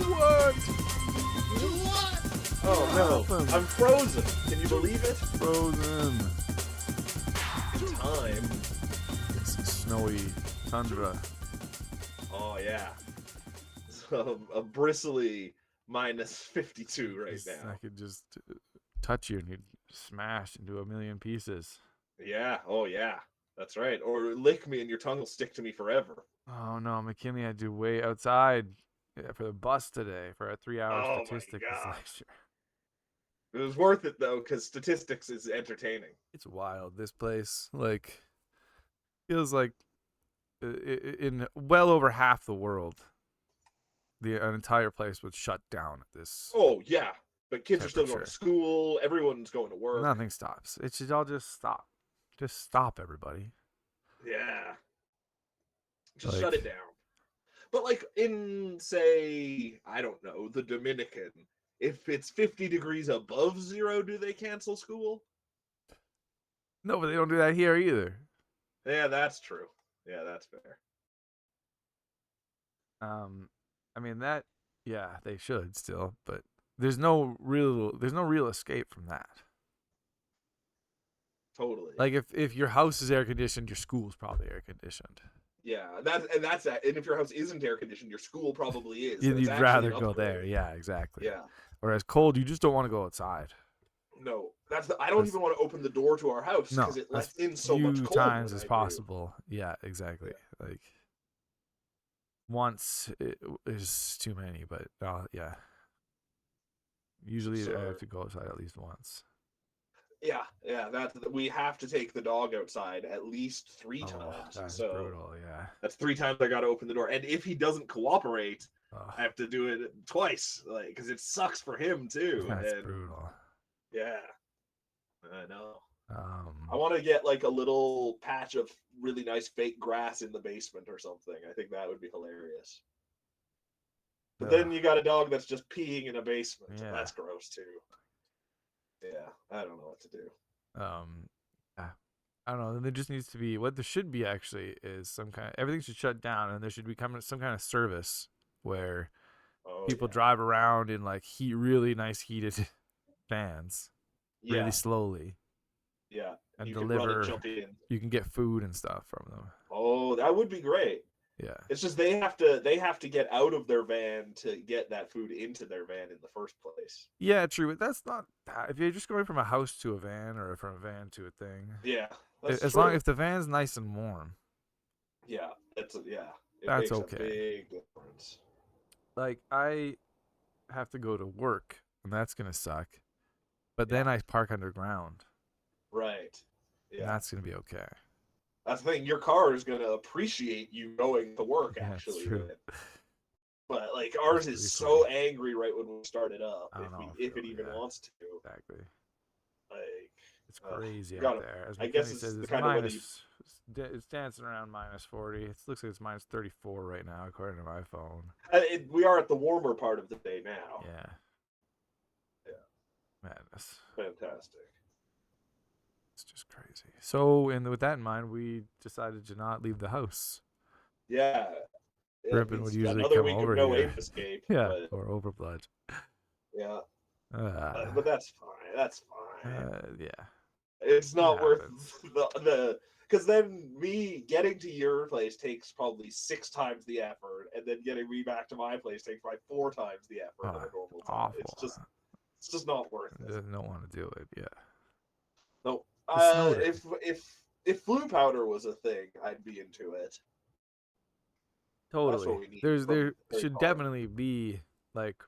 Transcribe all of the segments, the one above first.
What? Oh no, I'm frozen. Can you believe it? Frozen. Time. It's snowy tundra. Oh yeah. So, a bristly -52 right I now. could just touch you and you'd smash into a million pieces. Yeah. Oh yeah. That's right. Or lick me and your tongue will stick to me forever. Oh no, McKinley had to wait outside for the bus today for a 3-hour Oh my statistics god. lecture. It was worth it though, because statistics is entertaining. It's wild. This place, like, feels like in well over half the world, an entire place was shut down at this Oh yeah. But kids are still going to temperature. school, everyone's going to work. Nothing stops. It should all just stop. Just stop, everybody. Yeah. Just shut it Like, down. But like in say, I don't know, the Dominican, if it's 50 degrees above zero, do they cancel school? no, but they don't do that here either. Yeah, that's true. Yeah, that's fair. I mean that. Yeah, they should still, but there's no real escape from that. Totally. Like if your house is air conditioned, your school's probably air conditioned. Yeah, that's that. And if your house isn't air conditioned, your school probably is. So it's You'd actually rather an go upgrade. there. Yeah, exactly. Yeah. Whereas cold, you just don't want to go outside. No, I don't even want to open the door to our house No, because it as lets in so much few cold times when as I do. possible. Yeah, exactly. Yeah. Like once is too many, but yeah. Usually I have to go outside at least once. Yeah. We have to take the dog outside at least 3 times. That's So brutal. Yeah. that's 3 times I got to open the door. And if he doesn't cooperate, Oh, I have to do it twice, like because it sucks for him too. that's and brutal. Yeah, I know. I Um, want to get like a little patch of really nice fake grass in the basement or something. I think that would be hilarious. But then you got a dog that's just peeing in a basement. Yeah. That's gross too. Yeah, I don't know what to do. Yeah. I don't know. There just needs to be what there should be actually is some kind of everything should shut down and there should become some kind of service where people drive around in like really nice heated vans really slowly. Yeah. And you deliver. Can run and jump in. You can get food and stuff from them. Oh, that would be great. Yeah. It's just they have to get out of their van to get that food into their van in the first place. Yeah, true. But that's not if you're just going from a house to a van or from a van to a thing. Yeah. As long if the van's nice and warm. Yeah, it that's makes okay. A big difference. Like I have to go to work, and that's gonna suck. But then I park underground. Right. Yeah. And that's gonna be okay. That's the thing. Your car is gonna appreciate you going to work. Actually, that's true. But like ours is so angry right when we start it up. If it even wants to. Exactly. Like it's crazy out there. As McKinney says, it's kind of it's dancing around -40. It looks like it's -34 right now, according to my phone. We are at the warmer part of the day now. Yeah. Yeah. Madness. Fantastic. It's just crazy. So, and with that in mind, we decided to not leave the house. Yeah. Grimpen would usually come over here. Escape, yeah, or overblood. Yeah. But that's fine. That's fine. Yeah. It's not worth the because then me getting to your place takes probably 6 times the effort, and then getting me back to my place takes probably 4 times the effort of a normal time. Awful. It's just not worth it. I don't want to do it. Yeah. No. If flue powder was a thing, I'd be into it. Totally. There should definitely be like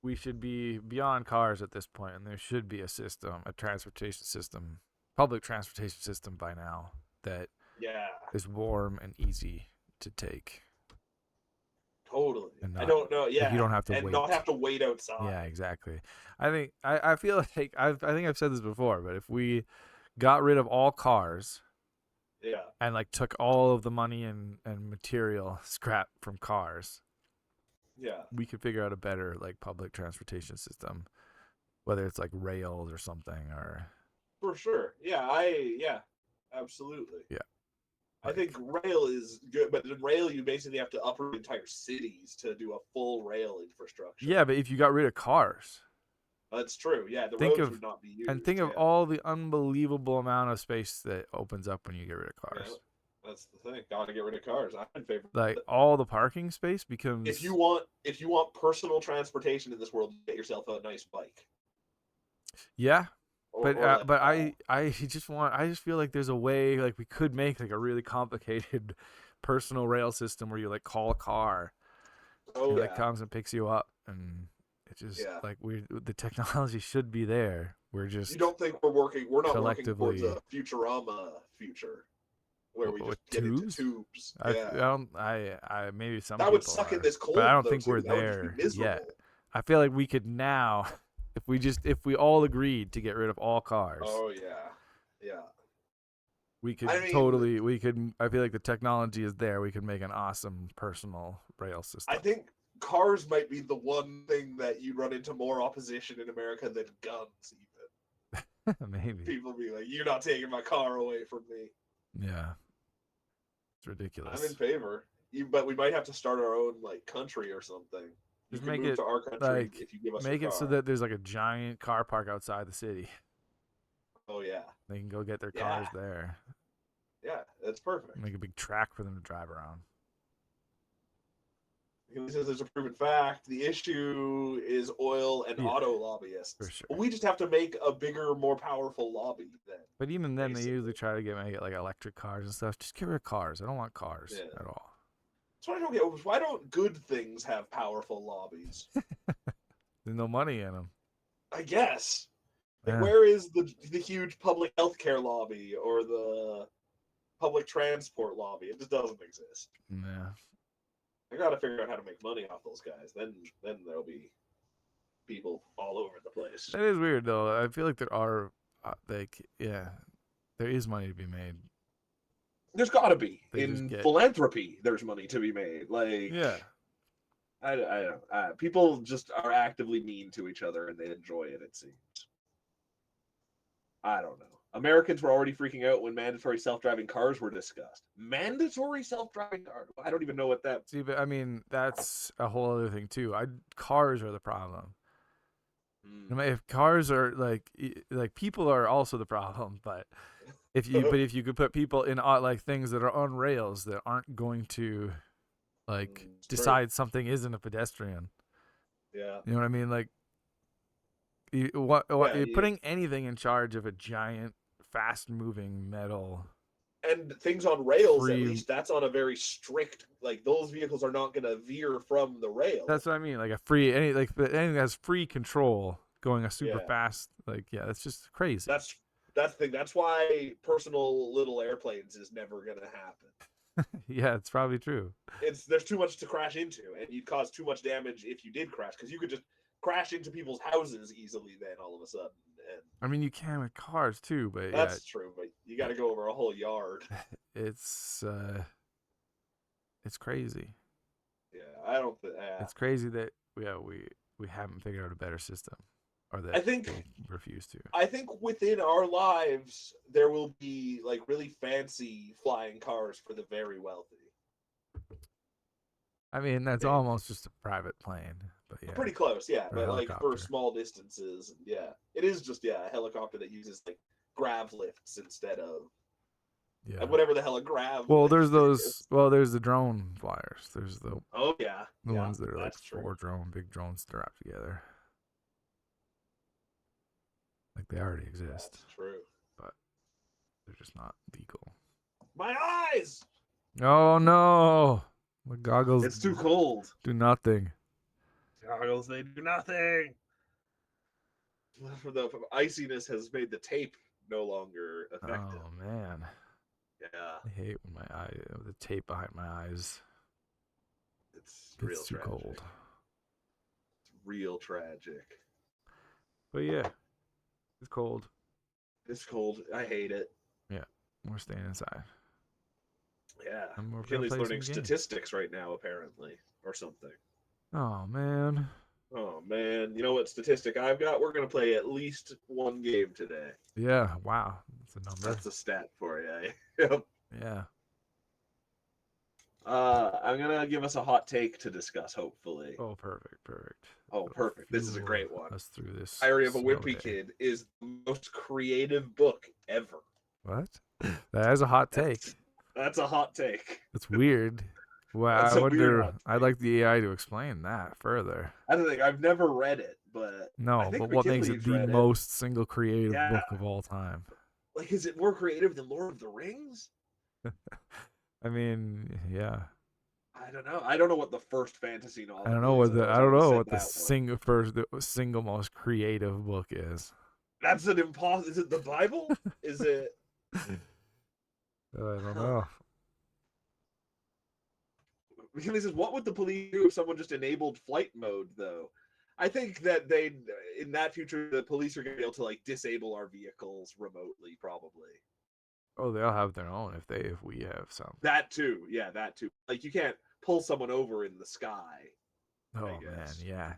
we should be beyond cars at this point, and there should be a transportation system, public transportation system by now that is warm and easy to take. Totally. I don't know. Yeah. Like you don't have to wait. Not have to wait outside. Yeah, exactly. I think I feel like I think I've said this before, but if we got rid of all cars, and like took all of the money and material scrap from cars, we could figure out a better like public transportation system, whether it's like rails or something or. For sure. Yeah. Absolutely. Yeah. I think rail is good, but in rail you basically have to uproot entire cities to do a full rail infrastructure. Yeah, but if you got rid of cars, That's true. Yeah, the think roads of would not be and used. think of Yeah. all the unbelievable amount of space that opens up when you get rid of Yeah, cars. that's the thing. Gotta get rid of cars. I'm in favor of Like it. all the parking space If you becomes want personal transportation in this world, get yourself a nice bike. yeah. Or like But I just feel like there's a way like we could make like a really complicated personal rail system where you like call a car oh and it like yeah. comes and picks you up and it just Yeah. like the technology should be there. We're You just don't think we're not working towards collectively a Futurama future where we with just get into tubes. tubes. I Yeah. don't I maybe some That would people suck in are, this but I cold don't though think we're too. That would just be there yet. miserable. I feel like we could now if we all agreed to get rid of all cars. Oh yeah. Yeah. We could I mean, totally we could I feel like the technology is there. We could make an awesome personal rail I system. think cars might be the one thing that you'd run into more opposition in America than guns even. Maybe. People be like, "You're not taking my car away from me." Yeah. It's I'm in ridiculous. favor. But we might have to start our own like country or something. You Just can make move it to our country like if you give us your make it so car. that there's like a giant car park outside the city. Oh yeah, They can go get their yeah, cars there. yeah. That's perfect. Make a big track for them to drive around. Because there's a proven fact. The issue is oil and Yeah, auto for lobbyists. sure. We just have to make a bigger, more powerful lobby then. But even then, they Basically. usually try to make it like electric cars and stuff. Just get rid of cars. I don't want cars Yeah. at all. That's what I don't get. Why don't good things have powerful lobbies? There's no money in them. I guess. Like, Yeah. where is the huge public healthcare lobby or the public transport lobby? It just doesn't exist. Yeah. I gotta figure out how to make money off those guys. Then there'll be people all over the place. That is weird though. I feel like there are there is money to be made. There's got to be They just in get philanthropy. There's money to be made. Like yeah. I don't know. People just are actively mean to each other and they enjoy it. It seems. I don't know. Americans were already freaking out when mandatory self-driving cars were discussed. Mandatory self-driving cars. I don't even know what that. See, but I mean that's a whole other thing too. Cars are the problem. If cars are like people are also the problem, but if you could put people in like things that are on rails that aren't going to like decide something isn't a pedestrian. Yeah. You know what I mean? Like Yeah, you're putting anything in charge of a giant fast moving metal and things on rails at free. least that's on a very strict like those vehicles are not going to veer from the rail. That's what I mean. Like a free anything that has free control going a super Yeah. fast. Like yeah, that's just crazy. That's the thing. That's why personal little airplanes is never going to happen. Yeah, it's probably true. There's too much to crash into, and you'd cause too much damage if you did crash because you could just crash into people's houses easily. Then all of a sudden, and I mean, you can with cars too, but that's true. But you got to go over a whole yard. It's crazy. Yeah, I don't. It's crazy that we haven't figured out a better system, or that I think they refuse to. I think within our lives there will be like really fancy flying cars for the very wealthy. I mean, that's Maybe. almost just a private plane, but yeah, Pretty close, yeah. or a But like for helicopter. small distances, yeah, it is just a helicopter that uses like grav lifts instead of Yeah. whatever the hell a grav. Well, there's lift those. is. Well, there's the drone flyers. There's Oh yeah, the yeah, ones that are like that's true. big drones strapped together. Like they already exist. That's true. But they're just not legal. My eyes. Oh no! The goggles. It's too cold. Do nothing. Goggles, they do nothing. The iciness has made the tape no longer effective. Oh man. Yeah. I hate when the tape behind my eyes. It's gets real too tragic. cold. It's real tragic. But yeah, it's cold. It's cold. I hate it. Yeah, we're staying inside. Yeah. And we're Kinley's play learning some games. statistics right now, apparently, or something. Oh man. Oh man, you know what statistic I've got? We're gonna play at least one game today. Yeah. Wow. That's a number. That's a stat for you. Yep. Yeah. I'm gonna give us a hot take to discuss. Hopefully. Oh, perfect, perfect. Oh, It'll perfect. This is a fuel great one. us through this Diary of a slow Wimpy day. Kid is the most creative book ever. What? That is a hot That's take. that's a hot take. It's weird. Well, I That's a weird wonder. hot I'd take. like the AI to explain that further. I don't think I've never read it, but I No, think but what makes it McKinley's the read it. most single creative Yeah, book of all time? like is it more creative than Lord of the Rings? I mean, yeah. I don't know. I don't know what the first fantasy I novel don't know is. what I know the it's I don't always know said what the that one. single most creative book is. That's an impossible. Is it the Bible? Is it? I don't Huh. know. McKinley says, "What would the police do if someone just enabled flight mode, though?" I think that they, in that future, the police are going to be able to like disable our vehicles remotely, probably. Oh, they'll have their own if we have some. That too, yeah, that too. Like you can't pull someone over in the sky, I Oh man, guess. yeah,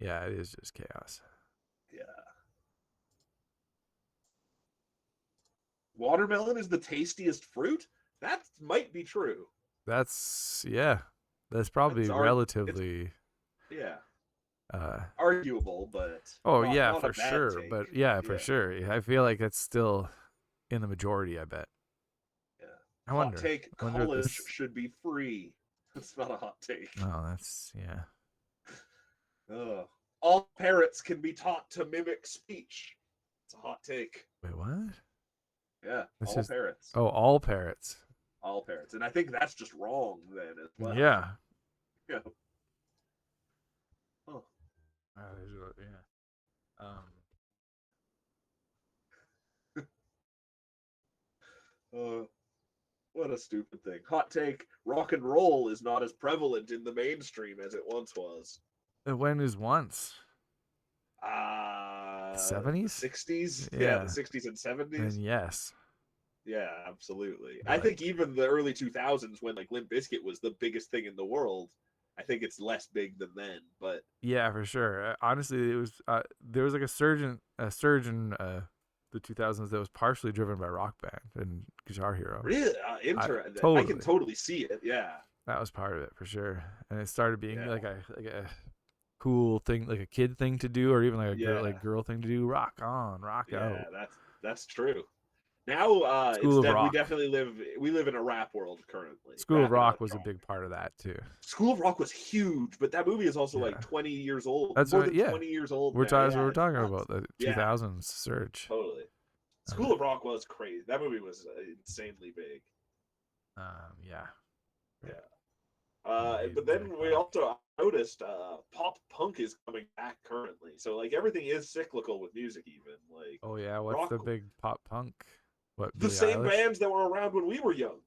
yeah. It is just chaos. Yeah. Watermelon is the tastiest fruit. That might be true. That's yeah. That's That's probably it's relatively. yeah, uh arguable, but Oh not yeah, not a for bad sure. take. But yeah, for Yeah, sure. I feel like it's still in the majority. I bet. yeah. I Hot wonder. take: I wonder if college this. should be free. That's not a hot take. Oh, that's yeah. Ugh. All parrots can be taught to mimic speech. It's a hot take. Wait, what? Yeah, That's all just. parrots. Oh, all parrots. All parrots. And I think that's just wrong then as well. Yeah. Yeah. Huh. Yeah. Uh, what a stupid thing. Hot take: rock and roll is not as prevalent in the mainstream as it once was. When is once the The 70s? 60s? Yeah, the Yeah. 60s and Then 70s. yes. Yeah, absolutely. I think Like even the early 2000s when like Limp Bizkit was the biggest thing in the world, I think it's less big than then, but yeah, for sure. Honestly, it was there was like a surge in the 2000s that was partially driven by Rock Band and Guitar Hero. really I I can totally totally see it. Yeah. that was part of it for sure. And it started being Yeah. like a cool thing, like a kid thing to do, or even like a Yeah. girl thing to do. Rock on, rock Yeah, out. that's true. Now School of we Rock. definitely live in a rap world currently. School of Rap and Rock was a electronic. big part of that too. School of Rock was huge, but that movie is also like Yeah, 20 years old, that's more what. than Yeah, 20 years old we're now. talking. Yeah, We're it's talking nuts. about the Yeah, 2000s surge. totally. Uh, School of Rock was crazy. That movie was insanely big. yeah, Yeah. right. Made But Jack then we Black. also noticed pop punk is coming back currently. So like everything is cyclical with music, even like Oh yeah, what's rock. the big pop punk? What, The Billie same Eilish? bands that were around when we were young.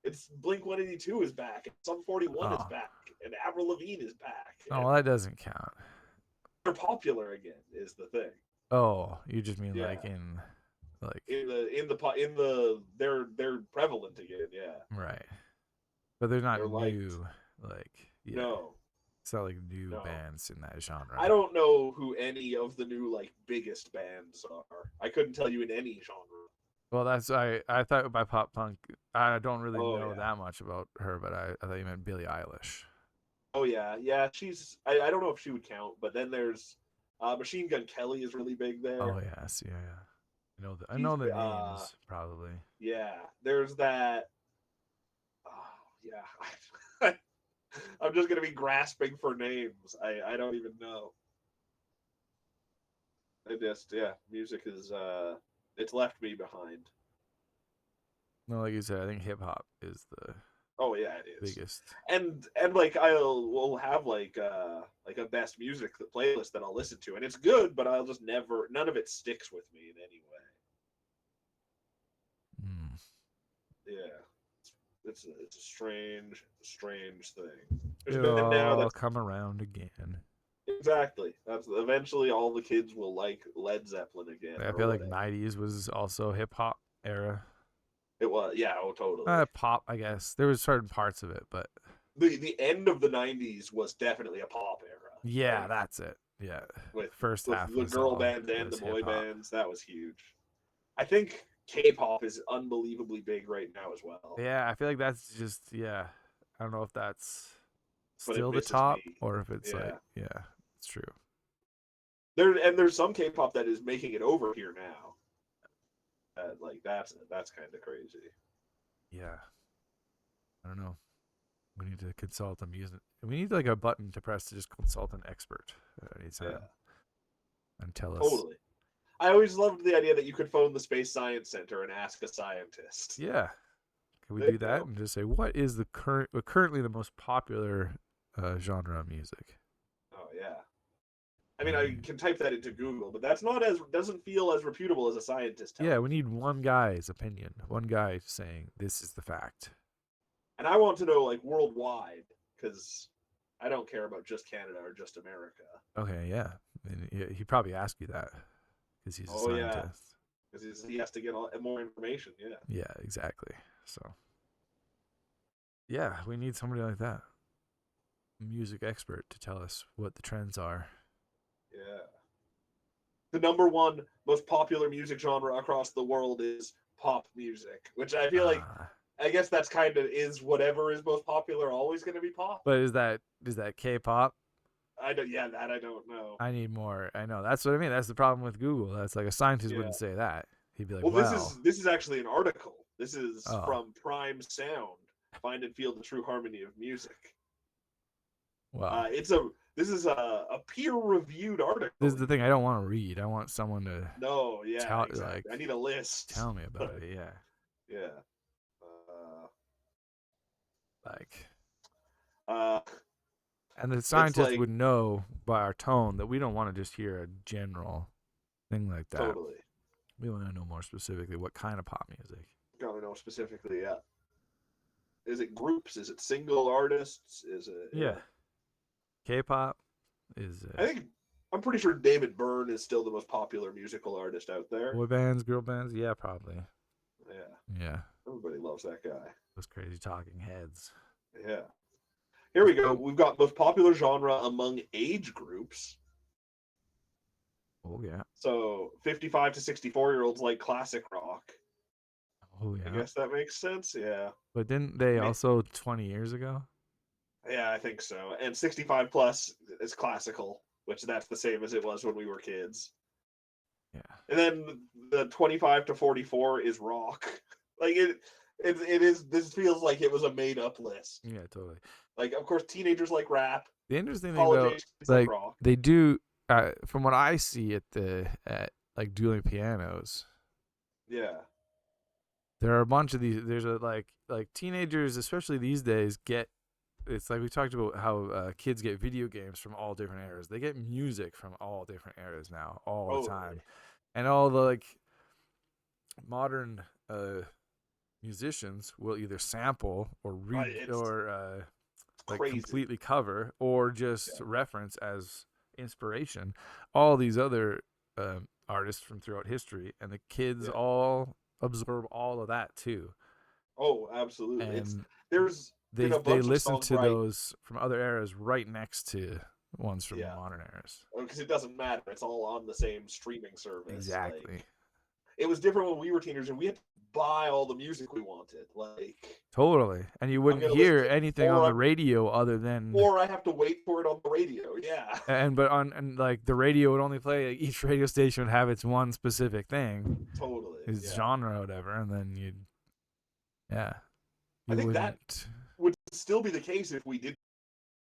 It's Blink 182 is back, and Sum 41 is Oh, back, and Avril Lavigne is back, oh, and well, that doesn't count. they're popular again. Is the thing. Oh, you just mean Yeah, like they're prevalent again. Yeah, right, but they're not they're liked. new. Like yeah, No, it's not like new no. bands in that I genre. don't know who any of the new like biggest bands are. I couldn't tell you in any genre. Well, that's I thought by pop punk. I don't really Oh know yeah. that much about her, but I thought you meant Billie Eilish. Oh yeah. Yeah. She's. I don't know if she would count, but then there's Machine Gun Kelly is really big there. Oh yes, yeah, yeah. I He's know the names probably. yeah. There's that. Oh yeah. I'm just gonna be grasping for names. I don't even know. I just yeah. Music is it's left me behind. No, like you said, I think hip hop is the Oh yeah, it is. biggest. And like I'll will have like a best music playlist that I'll listen to, and it's good, but I'll just never none of it sticks with me in any way. Mm. Yeah, it's a strange thing. There's a It'll band now all that's come around again. exactly that's eventually all the kids will like Led Zeppelin again I or feel like whatever. '90s was also hip hop era. It was yeah, oh totally. Pop, I guess. There was certain parts of it, but The end of the '90s was definitely a pop era. yeah, Like that's it. Yeah, with first with half the was girl all bands and the was hip boy hop. bands, that was huge. I think K-pop is unbelievably big right now as well. Yeah, I feel like that's just yeah. I don't know if that's but it still the misses top me. or if it's like, Yeah. yeah, it's true. There's some K-pop that is making it over here now. Like that's kind of crazy. Yeah, I don't know. We need to consult a music. We need like a button to press to just consult an expert at any Yeah, time and tell us. totally. I always loved the idea that you could phone the Space Science Center and ask a scientist. Yeah, can we There do you that go. and just say what is the currently the most popular genre of music? Oh yeah. I mean, I can type that into Google, but that's not as doesn't feel as reputable as a scientist telling Yeah, we me. need one guy's opinion, one guy saying this is the fact. And I want to know like worldwide because I don't care about just Canada or just America. Okay, yeah, and he probably asked you that because he's a Oh yeah, scientist. because he has to get more information. Yeah. Yeah, exactly. So yeah, we need somebody like that, music expert, to tell us what the trends are. Yeah. The number one most popular music genre across the world is pop music, which I feel like Uh, I guess that's kind of is whatever is most popular always going to be pop. but is that K-pop? I don't. Yeah, that I don't know. I need more. I know that's what I mean. That's the problem with Google. That's like a scientist Yeah. wouldn't say that. He'd be like, Well, this "Well, is actually an article. This is oh, from Prime Sound. Find and feel the true harmony of music. well." It's a this is a peer reviewed This article. is the thing. I don't want to read. I want someone to No, yeah, tell exactly. I need a list. tell me about it. Yeah, Yeah. Uh, like, uh, and the it's scientist like would know by our tone that we don't want to just hear a general thing like that. totally. We want to know more specifically what kind of pop music. Gotta know specifically. Yeah. Is it groups? Is it single artists? Is it Yeah, yeah? K-pop is I think I'm pretty sure David Byrne is still the most popular musical artist out there. boy bands, girl bands. Yeah, probably. Yeah, Yeah, everybody loves that guy. those crazy talking heads. Yeah. Here we go. We've got most popular genre among age groups. Oh yeah. So 55 to 64-year-olds like classic rock. Oh I yeah. guess that makes sense. Yeah. But didn't they also 20 years ago? Yeah, I think so. And 65 plus is classical, which that's the same as it was when we were kids. Yeah. And then the 25 to 44 is rock. Like it is. This feels like it was a made up list. Yeah, totally. Like, of course, teenagers like rap. The interesting thing College though, age like like rock. they do, from what I see at like dueling pianos, Yeah. there are a bunch of these. There's a like teenagers, especially these days, get. It's like we talked about how kids get video games from all different eras. They get music from all different eras now, all the Totally. time, and all the like modern musicians will either sample or read It's or like crazy. completely cover or just Yeah. reference as inspiration all these other artists from throughout history, and the kids Yeah. all absorb all of that too, Oh, absolutely. It's and there's been a they bunch of listen songs to where I those from other eras right next to ones from yeah, modern eras. because it doesn't matter. It's all on the same streaming service. Exactly. Like it was different when we were teenagers and we had to buy all the music we wanted. Like Totally, and you I'm wouldn't gonna listen hear to anything on the radio other than or I have to wait for it on the radio. Yeah. but on and like the radio would only play, like, each radio station would have its one specific thing, Totally. its Yeah. genre or whatever, and then you'd yeah I you think that wouldn't would still be the case if we did